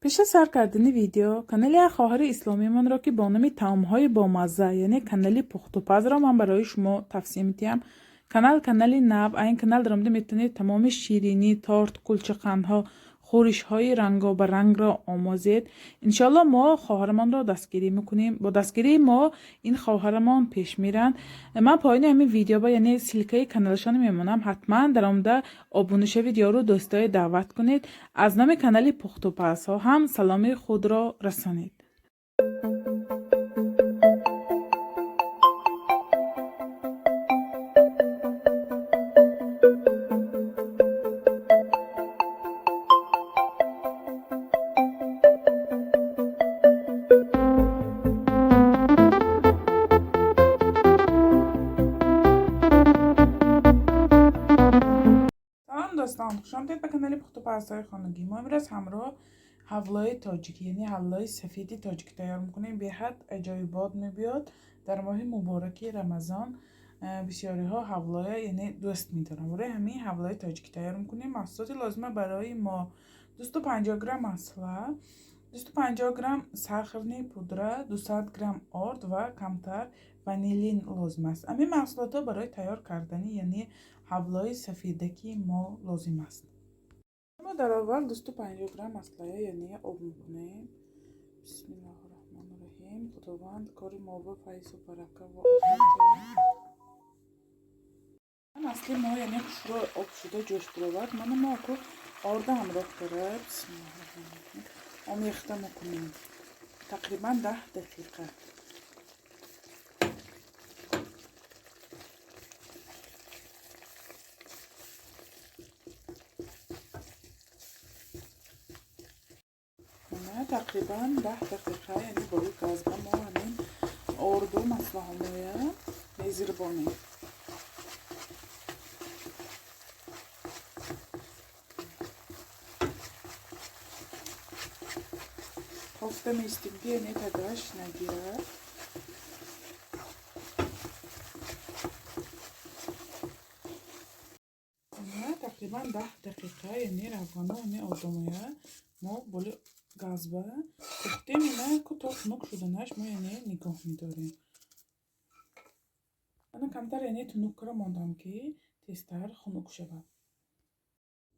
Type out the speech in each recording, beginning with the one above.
پیش سر کردن ویدیو کانال خواهر اسلامی من را که با نام طعم‌های بامزه یعنی کانال پخت و پز را من برای شما توصیه می‌کنم. کانال نو. این کانال در آمده میتونید تمام شیرینی، تارت، کلچه‌قندها، خورش‌های رنگارنگ را آموزید. انشالله ما خواهرمان را دستگیری میکنیم. با دستگیری ما این خواهرمان پیش میرن. من پایین همین ویدیو با یعنی سیلکه کانالشان میمونم. حتما در آمده آبونه شوید یا رو دوستای دعوت کنید. از نام کانال پخت و پز ها هم سلام خود را رسانید. دوستان خوش آمدید به کانال پخت و پزهای خانگی. ما امروز همراه حولای تاجیکی یعنی حلای سفیدی تاجیکی تیار میکنیم. به حد عجایبات میبیاد. در ماه مبارکی رمضان بسیاری ها حولای یعنی دوست میدارن. برای همین حولای تاجیکی تیار میکنیم. محصولات لازمه برای ما 250 گرم مسلا، 250 گرم سахарный پودرا، 200 گرم آرد و کمتر وانیلین لازم است. همین محصولات ها برای تیار کردن یعنی حولای سفیدکی ما لازم است. ما در اول 250 گرم مسلا یعنی آب میکنیم. بسم الله الرحمن الرحیم. خداوند کار ما با فیض و برکت و اصلی ما یعنی شروع آب شده جوش برود. من ما کو آرد همراه داره. بسم الله الرحمن الرحیم. آمیخته میکنیم تقریبا 10 دقیقه. تقریبا 10 دقیقه یعنی با گاز ما همین آرد و مسلا همه میزیر بانیم. هفته میستگی یعنی تدرش نگیره. تقریبا 10 دقیقه یعنی روانه یعنی آدمایه ما بولی گاز با پختیم اینه که تا تنک شدنش ما یعنی نگاه میداریم. من کمتر یعنی تنک را ماندم که تیزتر خنک شود.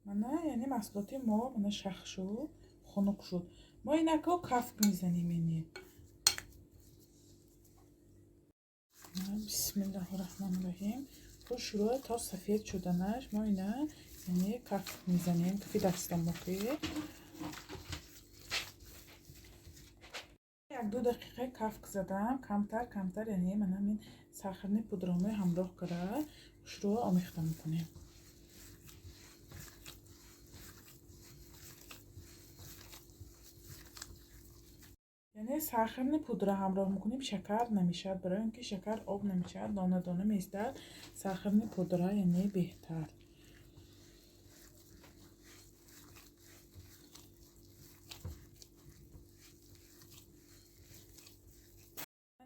من یعنی محصولات ما من شخ شد خنک شد. ما اینه که کفک میزنیم یعنی. بسم الله الرحمن الرحیم. تو شروع تا سفید شدنش ما اینه یعنی کفک میزنیم که دستم موقعی. 1-2 دقیقه کفک زدم. کمتر یعنی من همین سахарный پودرامه همراه کرده شروع آمیخته میکنیم. یعنی سахарный پودر همراه میکنیم شکر نمیشه. برای اینکه شکر آب نمیشه دانه دانه میسته سахарный پودر یعنی بهتر.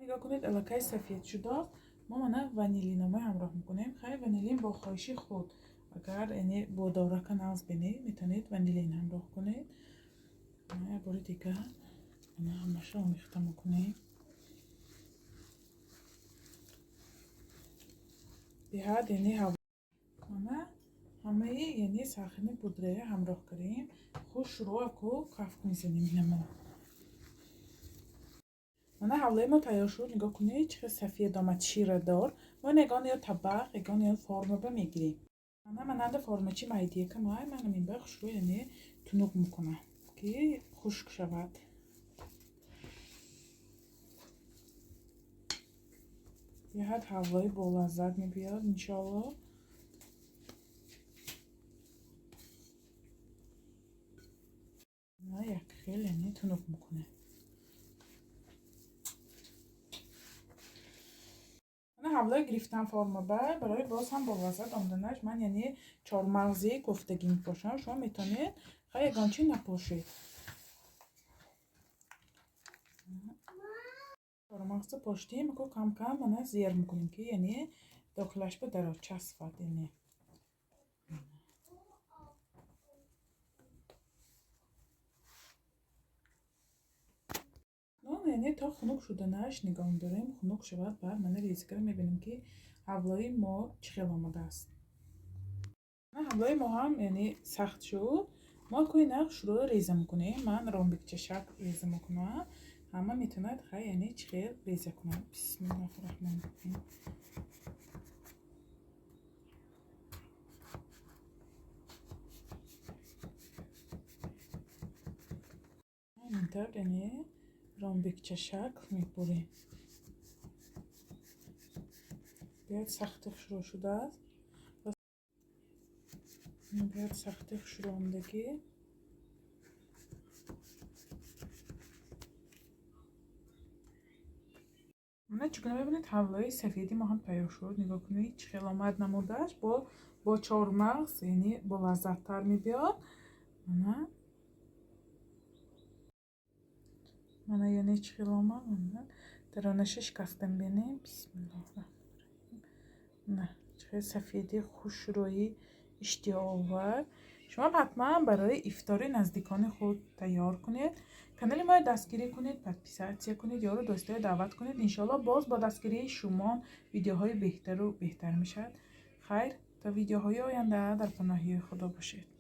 نگاه کنید الکای سفید شده. ما من وانیلین همراه میکنیم. خیلی وانیلین با خواهش خود اگر یعنی با داره که ناز بینید میتونید وانیلین همراه کنید. یه بار دیگه من همش آمیخته میکنیم. بیاد یعنی ما همه یعنی سахарный پودره همراه کردیم. خوش شروع کو کفک میزنیم نما. من حولای ما تیار شد. نگاه کنید چه سفید آمد شیره دار. ما نگاه یا طبق نگاه یا فرم با میگیریم. من فرم چی مایدیه که من این بخش رو یعنی تنوک میکنم که خشک شود. یه حد حولای bolazzat میبیاد انشالله. نه یک خیلی یعنی تنوک میکنه. حولای گرفتن فرم برای باز هم bolazzat آمدنش من یعنی 4 مغزی کوفتگی میپاشم. شما میتونید خیلی گانچی نپاشید. 4 مغز پاشتیم که کم کم من زیر میکنیم که یعنی داخلش به در چسبت یعنی. یعنی تا خنک شدنش نگاه داریم. خنک شود بعد من ریزی میبینیم که حلوای ما چقدر آماده است. حلوای ما هم یعنی سخت شد. ما کوی نخ شروع ریزه میکنیم. من رامبیک چشک ریزه میکنم. همه میتوند خیلی یعنی چقدر ریزه کنم. بسم الله الرحمن الرحیم. اینطور یعنی رامبیک چشک میبریم. بیاید سخت شروع شده است. بیاید سخت شروع آمدگی. من چگونه ببینید حلوای سفیدی ما هم تیار شد. نگاه کنید چقدر آمد نمودش. با چهارمغز یعنی bolazzat تر میبیاد. من یعنی چقدر آمد. درانش شکستم بینیم. بسم الله الرحمن الرحیم. نه چقدر سفیدی خوشرویی اشتیاق آور. شما حتما برای افطاری نزدیکان خود تیار کنید. کانال ما دستگیری کنید، پادپیسات کنید، یارو دوستای دعوت کنید. انشالله باز با دستگیری شمون ویدیوهای بهتر و بهتر میشد. خیر تا ویدیوهای آینده در پناهی خدا باشید.